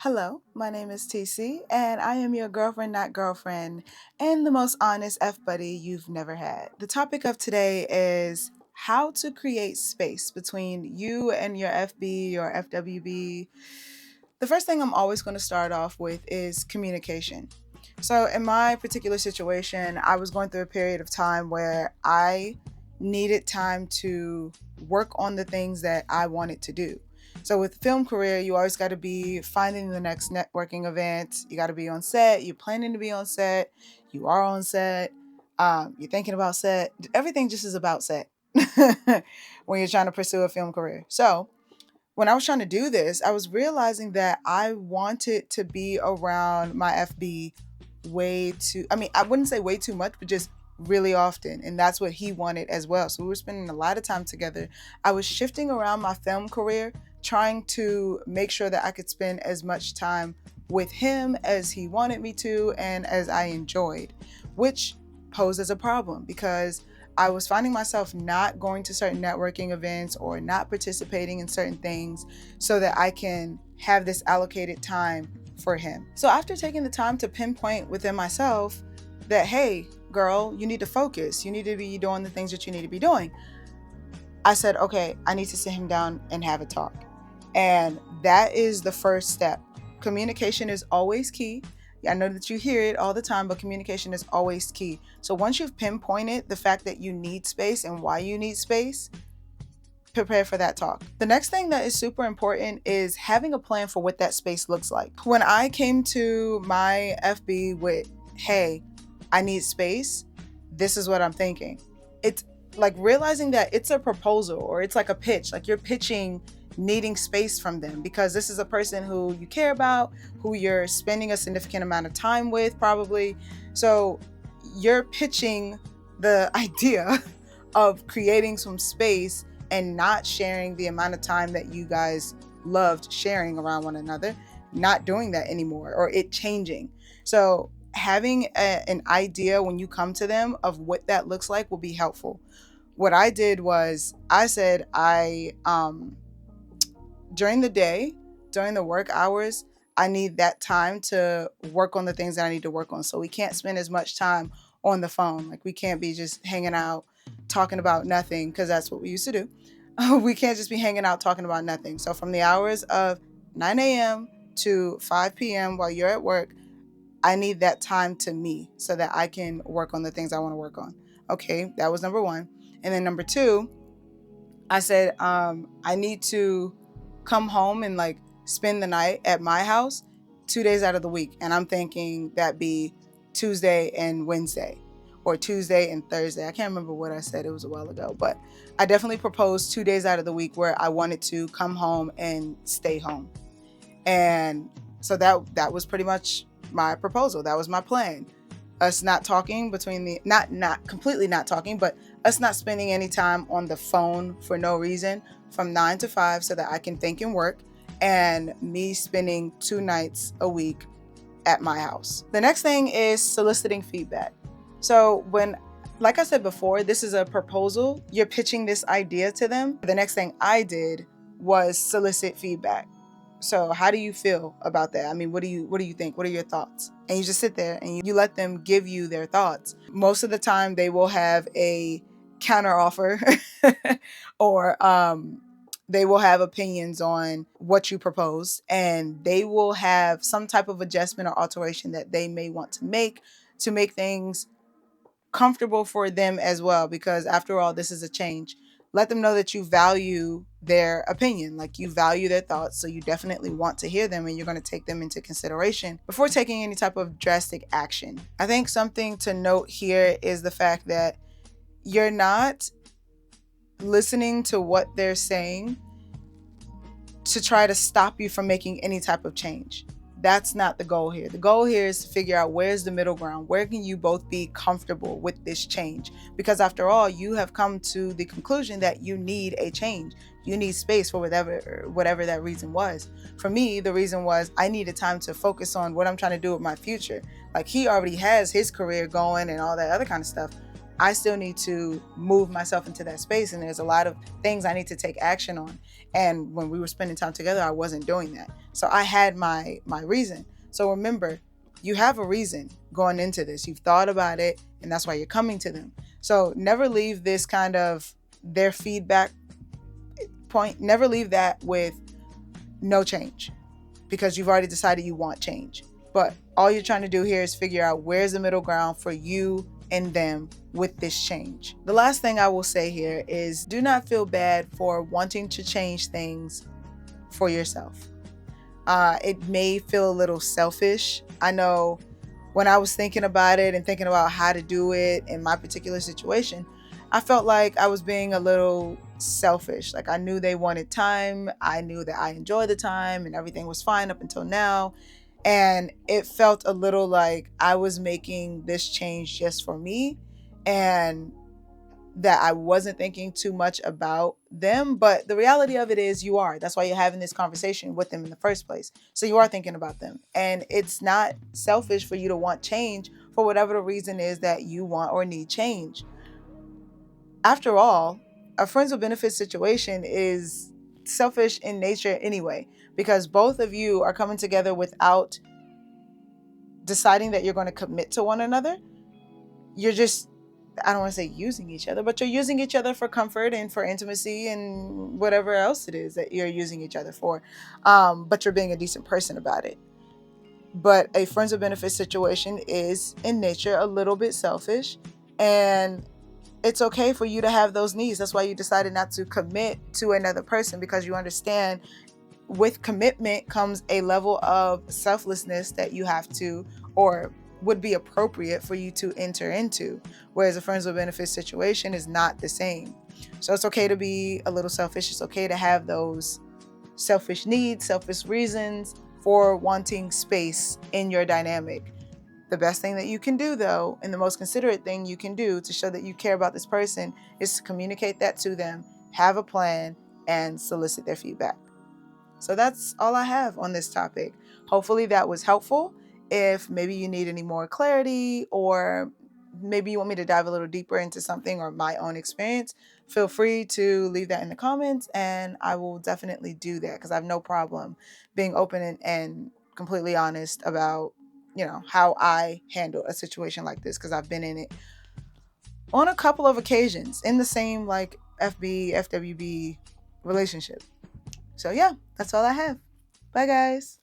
Hello, my name is TC, and I am your girlfriend, not girlfriend, and the most honest F buddy you've never had. The topic of today is how to create space between you and your FB or FWB. The first thing I'm always going to start off with is communication. So, in my particular situation, I was going through a period of time where I needed time to work on the things that I wanted to do. So, with film career, you always got to be finding the next networking event. You got to be on set. You're planning to be on set. You are on set. You're thinking about set. Everything just is about set when you're trying to pursue a film career. So, when I was trying to do this, I was realizing that I wanted to be around my FB I wouldn't say way too much, but just really often. And that's what he wanted as well. So we were spending a lot of time together. I was shifting around my film career, trying to make sure that I could spend as much time with him as he wanted me to and as I enjoyed, which posed as a problem because I was finding myself not going to certain networking events or not participating in certain things so that I can have this allocated time for him. So after taking the time to pinpoint within myself that, hey, girl, you need to focus. You need to be doing the things that you need to be doing. I said, okay, I need to sit him down and have a talk. And that is the first step. Communication is always key. I know that you hear it all the time, but communication is always key. So once you've pinpointed the fact that you need space and why you need space, prepare for that talk. The next thing that is super important is having a plan for what that space looks like. When I came to my FB with, hey, I need space, this is what I'm thinking. It's like realizing that it's a proposal or it's like a pitch, like you're pitching needing space from them because this is a person who you care about, who you're spending a significant amount of time with probably. So you're pitching the idea of creating some space and not sharing the amount of time that you guys loved sharing around one another, not doing that anymore or it changing. So having an idea when you come to them of what that looks like will be helpful. What I did was I said during the day, during the work hours, I need that time to work on the things that I need to work on. So we can't spend as much time on the phone. Like we can't be just hanging out talking about nothing because that's what we used to do. We can't just be hanging out talking about nothing. So from the hours of 9 a.m. to 5 p.m. while you're at work, I need that time to me so that I can work on the things I want to work on. Okay, that was number one. And then number two, I said I need to come home and like spend the night at my house 2 days out of the week. And I'm thinking that be Tuesday and Wednesday or Tuesday and Thursday. I can't remember what I said. It was a while ago, but I definitely proposed 2 days out of the week where I wanted to come home and stay home. And so that was pretty much my proposal. That was my plan. Us not talking not completely not talking, but us not spending any time on the phone for no reason from 9 to 5 so that I can think and work, and me spending 2 nights a week at my house. The next thing is soliciting feedback. So like I said before, this is a proposal. You're pitching this idea to them. The next thing I did was solicit feedback. So how do you feel about that? I mean, what do you think? What are your thoughts? And you just sit there and you let them give you their thoughts. Most of the time they will have a counter offer or they will have opinions on what you propose, and they will have some type of adjustment or alteration that they may want to make things comfortable for them as well, because after all, this is a change. Let them know that you value their opinion, like you value their thoughts, so you definitely want to hear them and you're going to take them into consideration before taking any type of drastic action. I think something to note here is the fact that you're not listening to what they're saying to try to stop you from making any type of change. That's not the goal here. The goal here is to figure out where's the middle ground. Where can you both be comfortable with this change? Because after all, you have come to the conclusion that you need a change. You need space for whatever that reason was. For me, the reason was I needed time to focus on what I'm trying to do with my future. Like he already has his career going and all that other kind of stuff. I still need to move myself into that space. And there's a lot of things I need to take action on. And when we were spending time together, I wasn't doing that. So I had my reason. So remember, you have a reason going into this. You've thought about it, and that's why you're coming to them. So never leave this kind of their feedback point, never leave that with no change, because you've already decided you want change. But all you're trying to do here is figure out where's the middle ground for you and them with this change. The last thing I will say here is do not feel bad for wanting to change things for yourself. It may feel a little selfish. I know when I was thinking about it and thinking about how to do it in my particular situation, I felt like I was being a little selfish. Like I knew they wanted time. I knew that I enjoyed the time and everything was fine up until now. And it felt a little like I was making this change just for me, and that I wasn't thinking too much about them. But the reality of it is you are. That's why you're having this conversation with them in the first place. So you are thinking about them. And it's not selfish for you to want change for whatever the reason is that you want or need change. After all, a friends with benefits situation is selfish in nature anyway, because both of you are coming together without deciding that you're going to commit to one another. You're just, I don't want to say using each other, but you're using each other for comfort and for intimacy and whatever else it is that you're using each other for. But you're being a decent person about it. But a friends with benefits situation is in nature a little bit selfish, and it's okay for you to have those needs. That's why you decided not to commit to another person, because you understand with commitment comes a level of selflessness that you have to, or would be appropriate for you to enter into, whereas a friends with benefits situation is not the same. So it's okay to be a little selfish. It's okay to have those selfish needs, selfish reasons for wanting space in your dynamic. The best thing that you can do, though, and the most considerate thing you can do to show that you care about this person, is to communicate that to them, have a plan, and solicit their feedback. So that's all I have on this topic. Hopefully that was helpful. If maybe you need any more clarity, or maybe you want me to dive a little deeper into something or my own experience, feel free to leave that in the comments, and I will definitely do that, because I have no problem being open and completely honest about, how I handle a situation like this, because I've been in it on a couple of occasions in the same like FWB relationship. So yeah, that's all I have. Bye guys.